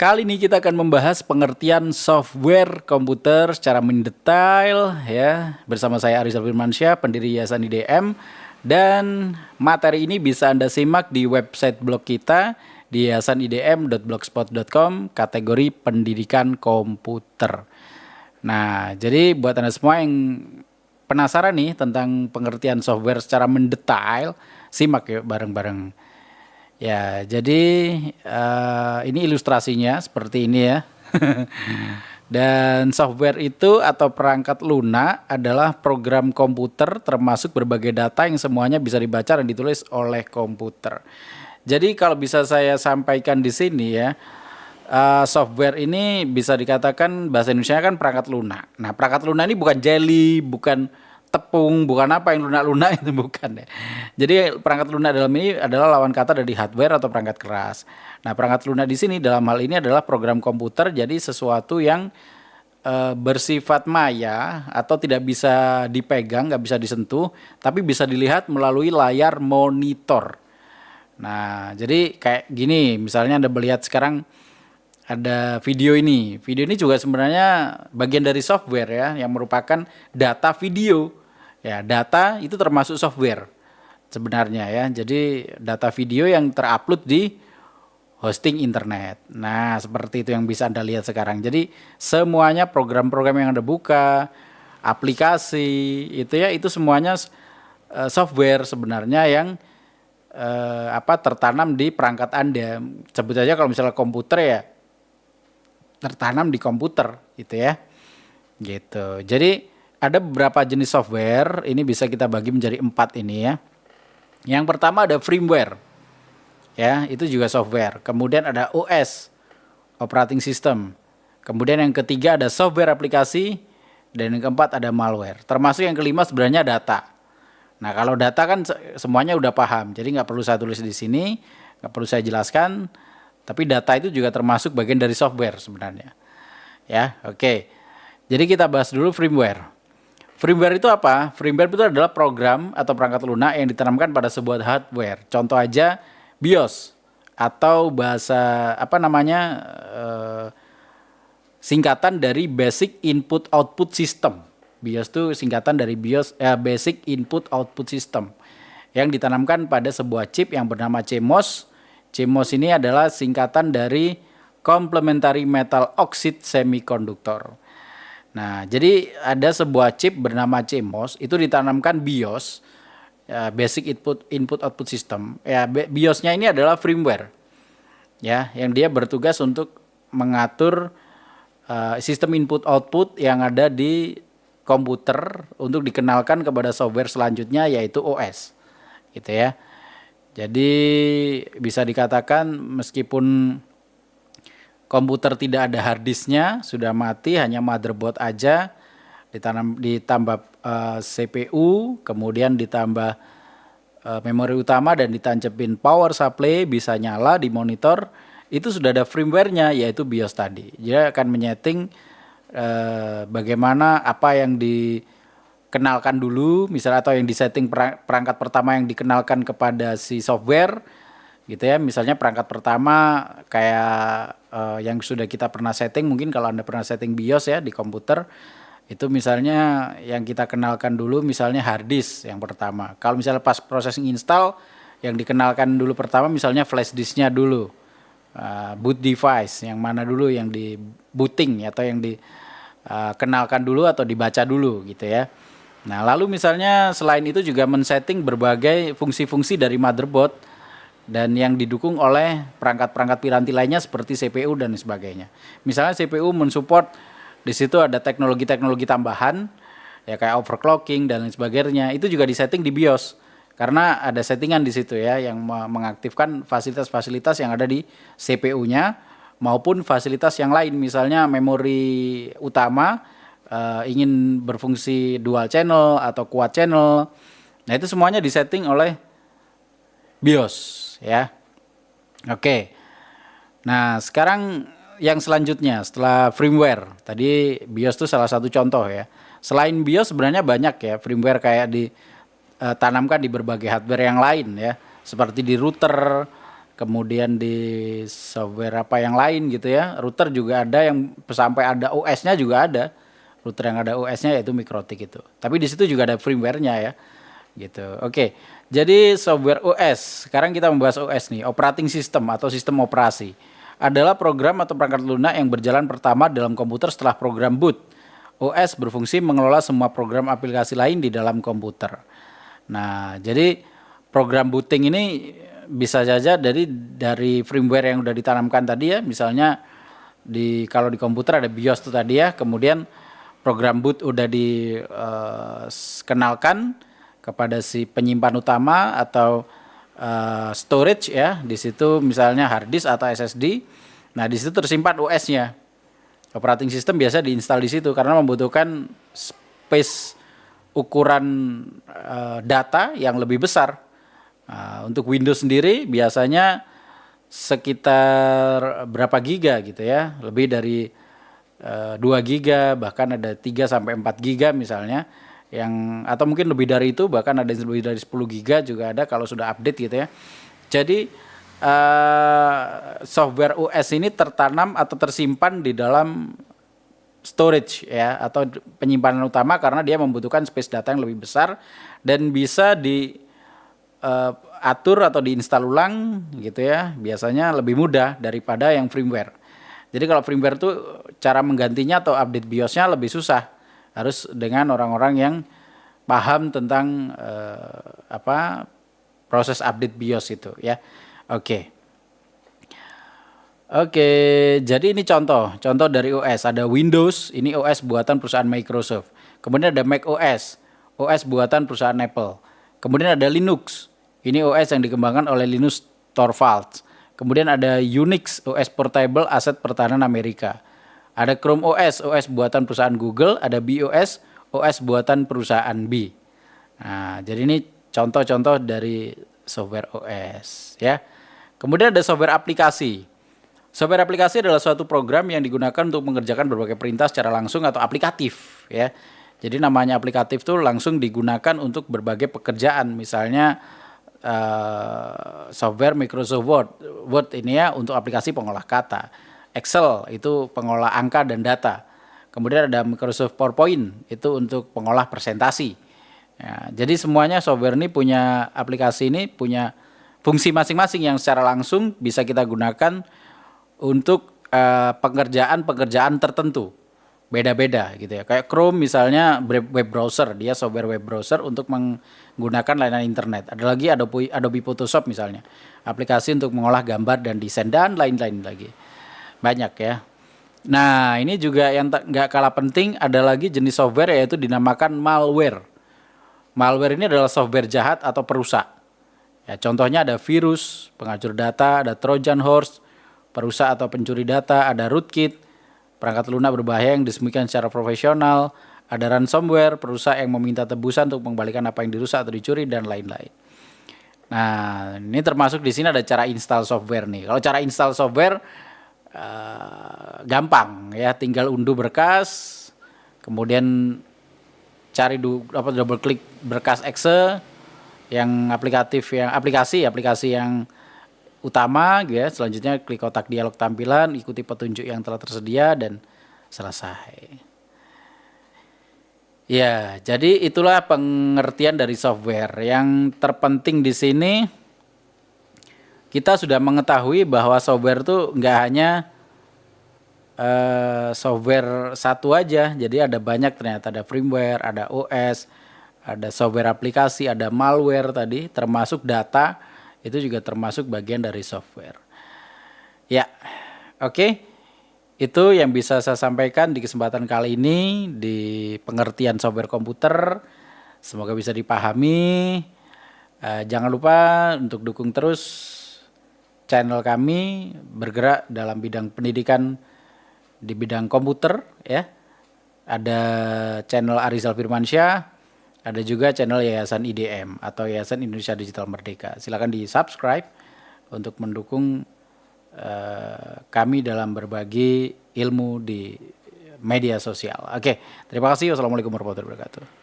Kali ini kita akan membahas pengertian software komputer secara mendetail ya, bersama saya Arizal Firmansyah, pendiri Yayasan IDM, dan materi ini bisa Anda simak di website blog kita di yayasanidm.blogspot.com kategori pendidikan komputer. Nah, jadi buat Anda semua yang penasaran nih tentang pengertian software secara mendetail, simak yuk bareng-bareng. Ya, jadi ini ilustrasinya seperti ini ya. Dan software itu atau perangkat lunak adalah program komputer termasuk berbagai data yang semuanya bisa dibaca dan ditulis oleh komputer. Jadi kalau bisa saya sampaikan di sini ya, software ini bisa dikatakan bahasa Indonesia kan perangkat lunak. Nah, perangkat lunak ini bukan jelly, bukan tepung, bukan apa yang lunak-lunak itu, bukan ya. Jadi perangkat lunak dalam ini adalah lawan kata dari hardware atau perangkat keras. Nah, perangkat lunak di sini dalam hal ini adalah program komputer, jadi sesuatu yang bersifat maya atau tidak bisa dipegang, nggak bisa disentuh, tapi bisa dilihat melalui layar monitor. Nah, jadi kayak gini, misalnya Anda melihat sekarang ada video ini. Video ini juga sebenarnya bagian dari software ya, yang merupakan data video. Ya, data itu termasuk software sebenarnya ya. Jadi data video yang terupload di hosting internet. Nah, seperti itu yang bisa Anda lihat sekarang. Jadi semuanya program-program yang Anda buka, aplikasi itu ya, itu semuanya software sebenarnya yang tertanam di perangkat Anda. Sebut saja kalau misalnya komputer ya, tertanam di komputer gitu ya. Gitu. Jadi ada beberapa jenis software, ini bisa kita bagi menjadi 4 ini ya. Yang pertama ada firmware. Ya, itu juga software. Kemudian ada OS, operating system. Kemudian yang ketiga ada software aplikasi, dan yang keempat ada malware. Termasuk yang kelima sebenarnya data. Nah, kalau data kan semuanya udah paham. Jadi nggak perlu saya tulis di sini, nggak perlu saya jelaskan. Tapi data itu juga termasuk bagian dari software sebenarnya. Ya, oke. Jadi kita bahas dulu firmware. Firmware itu apa? Firmware itu adalah program atau perangkat lunak yang ditanamkan pada sebuah hardware. Contoh aja BIOS atau bahasa singkatan dari Basic Input Output System. BIOS itu singkatan dari Basic Input Output System yang ditanamkan pada sebuah chip yang bernama CMOS. CMOS ini adalah singkatan dari Complementary Metal Oxide Semiconductor. Nah, jadi ada sebuah chip bernama CMOS, itu ditanamkan BIOS, ya, Basic Input Output System. Ya, BIOS-nya ini adalah firmware, ya, yang dia bertugas untuk mengatur sistem input output yang ada di komputer untuk dikenalkan kepada software selanjutnya, yaitu OS, gitu ya. Jadi bisa dikatakan meskipun komputer tidak ada hard disknya, sudah mati, hanya motherboard aja, ditambah CPU, kemudian ditambah memori utama dan ditancapin power supply, bisa nyala di monitor, itu sudah ada firmware-nya, yaitu BIOS tadi. Dia akan menyeting bagaimana apa yang dikenalkan dulu, misalnya, atau yang disetting perangkat pertama yang dikenalkan kepada si software, gitu ya. Misalnya perangkat pertama kayak yang sudah kita pernah setting, mungkin kalau Anda pernah setting BIOS ya di komputer, itu misalnya yang kita kenalkan dulu misalnya hard disk yang pertama. Kalau misalnya pas processing install, yang dikenalkan dulu pertama misalnya flash disknya dulu, boot device yang mana dulu yang di booting atau yang dikenalkan dulu atau dibaca dulu gitu ya. Nah, lalu misalnya selain itu juga men-setting berbagai fungsi-fungsi dari motherboard dan yang didukung oleh perangkat-perangkat piranti lainnya seperti CPU dan sebagainya. Misalnya CPU mensupport, di situ ada teknologi-teknologi tambahan ya kayak overclocking dan lain sebagainya. Itu juga disetting di BIOS karena ada settingan di situ ya yang mengaktifkan fasilitas-fasilitas yang ada di CPU-nya maupun fasilitas yang lain, misalnya memori utama ingin berfungsi dual channel atau quad channel. Nah, itu semuanya disetting oleh BIOS ya. Oke. Nah, sekarang yang selanjutnya setelah firmware. Tadi BIOS itu salah satu contoh ya. Selain BIOS sebenarnya banyak ya firmware kayak ditanamkan di berbagai hardware yang lain ya. Seperti di router, kemudian di software apa yang lain gitu ya. Router juga ada yang sampai ada OS-nya juga ada. Router yang ada OS-nya yaitu MikroTik itu. Tapi di situ juga ada firmware-nya ya. Gitu. Oke. Jadi software OS. Sekarang kita membahas OS nih, operating system atau sistem operasi. Adalah program atau perangkat lunak yang berjalan pertama dalam komputer setelah program boot. OS berfungsi mengelola semua program aplikasi lain di dalam komputer. Nah, jadi program booting ini bisa saja dari firmware yang udah ditanamkan tadi ya, misalnya kalau di komputer ada BIOS tuh tadi ya, kemudian program boot udah dikenalkan kepada si penyimpan utama atau storage ya, di situ misalnya hard disk atau SSD. Nah, di situ tersimpan OS-nya. Operating system biasa diinstal di situ karena membutuhkan space ukuran data yang lebih besar. Untuk Windows sendiri biasanya sekitar berapa giga gitu ya, lebih dari 2 giga, bahkan ada 3 sampai 4 giga misalnya, atau mungkin lebih dari itu, bahkan ada yang lebih dari 10 giga juga ada kalau sudah update gitu ya. Jadi software OS ini tertanam atau tersimpan di dalam storage ya, atau penyimpanan utama karena dia membutuhkan space data yang lebih besar dan bisa diatur atau diinstal ulang gitu ya, biasanya lebih mudah daripada yang firmware. Jadi kalau firmware itu cara menggantinya atau update BIOS-nya lebih susah, harus dengan orang-orang yang paham tentang proses update BIOS itu ya. Oke, jadi ini contoh dari OS. Ada Windows, ini OS buatan perusahaan Microsoft. Kemudian ada Mac OS, OS buatan perusahaan Apple. Kemudian ada Linux, ini OS yang dikembangkan oleh Linus Torvalds. Kemudian ada Unix, OS portable aset pertahanan Amerika. Ada Chrome OS, OS buatan perusahaan Google. Ada BeOS, OS buatan perusahaan B. Nah, jadi ini contoh-contoh dari software OS ya. Kemudian ada software aplikasi. Software aplikasi adalah suatu program yang digunakan untuk mengerjakan berbagai perintah secara langsung atau aplikatif ya. Jadi namanya aplikatif itu langsung digunakan untuk berbagai pekerjaan. Misalnya software Microsoft Word ini ya untuk aplikasi pengolah kata. Excel itu pengolah angka dan data. Kemudian ada Microsoft PowerPoint itu untuk pengolah presentasi. Ya, jadi semuanya software ini aplikasi ini punya fungsi masing-masing yang secara langsung bisa kita gunakan untuk pekerjaan tertentu. Beda-beda gitu ya. Kayak Chrome misalnya web browser, dia software web browser untuk menggunakan layanan internet. Ada lagi Adobe Photoshop misalnya, aplikasi untuk mengolah gambar dan desain dan lain-lain lagi. Banyak ya. Nah, ini juga yang nggak kalah penting, ada lagi jenis software yaitu dinamakan malware. Malware ini adalah software jahat atau perusak. Ya, contohnya ada virus, pengacur data, ada Trojan horse, perusak atau pencuri data, ada rootkit, perangkat lunak berbahaya yang disembunyikan secara profesional, ada ransomware, perusak yang meminta tebusan untuk mengembalikan apa yang dirusak atau dicuri dan lain-lain. Nah, ini termasuk di sini ada cara install software nih. Kalau cara install software gampang ya, tinggal unduh berkas, kemudian cari double klik berkas exe yang aplikasi yang utama gitu ya. Selanjutnya klik kotak dialog tampilan, ikuti petunjuk yang telah tersedia dan selesai. Ya, jadi itulah pengertian dari software. Yang terpenting di sini kita sudah mengetahui bahwa software itu nggak hanya software satu aja, jadi ada banyak ternyata, ada firmware, ada OS, ada software aplikasi, ada malware tadi, termasuk data, itu juga termasuk bagian dari software. Ya, oke. Itu yang bisa saya sampaikan di kesempatan kali ini di pengertian software komputer. Semoga bisa dipahami. Jangan lupa untuk dukung terus channel kami bergerak dalam bidang pendidikan di bidang komputer ya. Ada channel Arizal Firmansyah, ada juga channel Yayasan IDM atau Yayasan Indonesia Digital Merdeka. Silakan di-subscribe untuk mendukung kami dalam berbagi ilmu di media sosial. Oke, terima kasih. Wassalamualaikum warahmatullahi wabarakatuh.